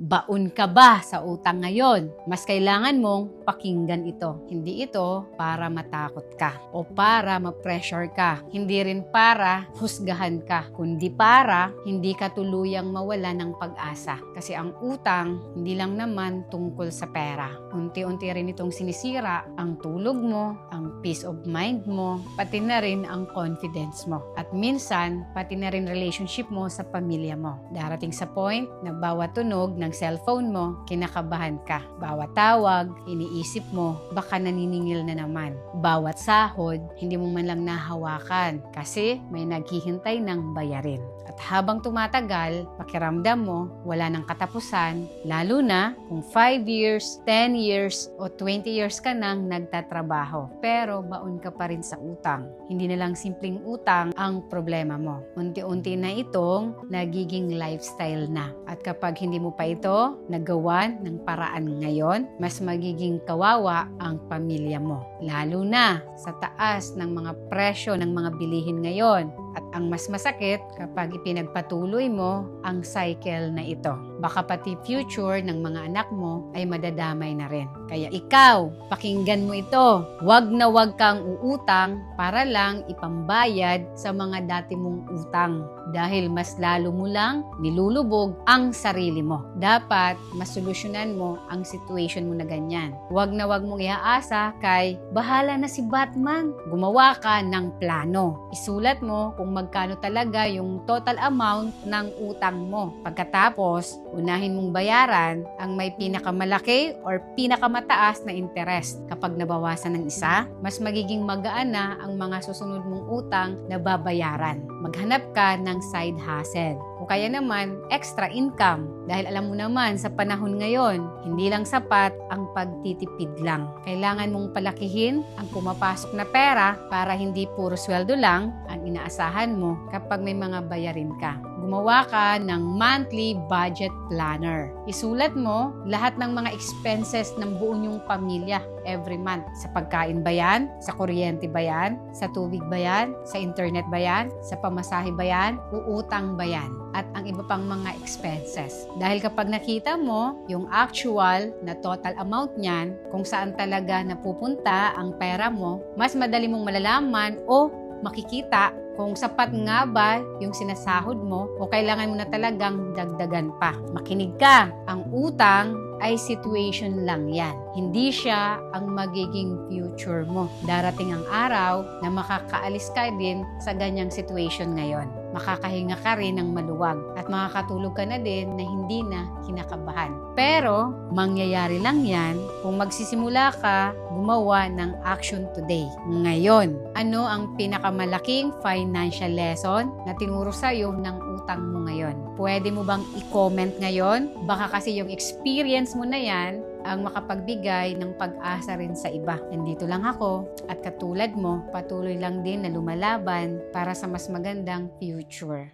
Baon ka ba sa utang ngayon? Mas kailangan mong pakinggan ito. Hindi ito para matakot ka o para ma-pressure ka. Hindi rin para husgahan ka, kundi para hindi ka tuluyang mawala ng pag-asa. Kasi ang utang, hindi lang naman tungkol sa pera. Unti-unti rin itong sinisira ang tulog mo, ang peace of mind mo, pati na rin ang confidence mo. At minsan, pati na rin relationship mo sa pamilya mo. Darating sa point na bawat tunog ng cellphone mo, kinakabahan ka. Bawat tawag, iniisip mo, baka naniningil na naman. Bawat sahod, hindi mo man lang nahawakan kasi may naghihintay ng bayarin. At habang tumatagal, pakiramdam mo, wala nang katapusan, lalo na kung 5 years, 10 years, o 20 years ka nang nagtatrabaho. Pero baon ka pa rin sa utang. Hindi na lang simpleng utang ang problema mo. Unti-unti na itong nagiging lifestyle na. At kapag hindi mo pa ito nagawan ng paraan ngayon, mas magiging kawawa ang pamilya mo. Lalo na sa taas ng mga presyo ng mga bilihin ngayon. At ang mas masakit kapag ipinagpatuloy mo ang cycle na ito. Baka pati future ng mga anak mo ay madadamay na rin. Kaya ikaw, pakinggan mo ito. Wag na wag kang uutang para lang ipambayad sa mga dati mong utang. Dahil mas lalo mo lang nilulubog ang sarili mo. Dapat masolusyonan mo ang situation mo na ganyan. Wag na wag mong iaasa kay bahala na si Batman. Gumawa ka ng plano. Isulat mo kung magkano talaga yung total amount ng utang mo. Pagkatapos, unahin mong bayaran ang may pinakamalaki or pinakamataas na interest. Kapag nabawasan ng isa, mas magiging magaan na ang mga susunod mong utang na babayaran. Maghanap ka ng side hustle. O kaya naman, extra income. Dahil alam mo naman, sa panahon ngayon, hindi lang sapat ang pagtitipid lang. Kailangan mong palakihin ang pumapasok na pera para hindi puro sweldo lang ang inaasahan mo kapag may mga bayarin ka. Gumawa ka ng monthly budget planner. Isulat mo lahat ng mga expenses ng buo niyong pamilya every month. Sa pagkain ba yan? Sa kuryente ba yan? Sa tubig ba yan? Sa internet ba yan? Sa pamasahe ba yan? Uutang ba yan? At ang iba pang mga expenses. Dahil kapag nakita mo yung actual na total amount niyan, kung saan talaga napupunta ang pera mo, mas madali mong malalaman o makikita kung sapat nga ba yung sinasahod mo o kailangan mo na talagang dagdagan pa. Makinig ka, ang utang ay situation lang yan. Hindi siya ang magiging future mo. Darating ang araw na makakaalis ka din sa ganyang situation ngayon. Makakahinga ka rin ng maluwag at makakatulog ka na din na hindi na kinakabahan. Pero, mangyayari lang yan kung magsisimula ka gumawa ng action today. Ngayon, ano ang pinakamalaking financial lesson na tinuro sa'yo ng utang mo ngayon? Pwede mo bang i-comment ngayon? Baka kasi yung experience mo na yan ang makapagbigay ng pag-asa rin sa iba. Nandito lang ako at katulad mo, patuloy lang din na lumalaban para sa mas magandang future.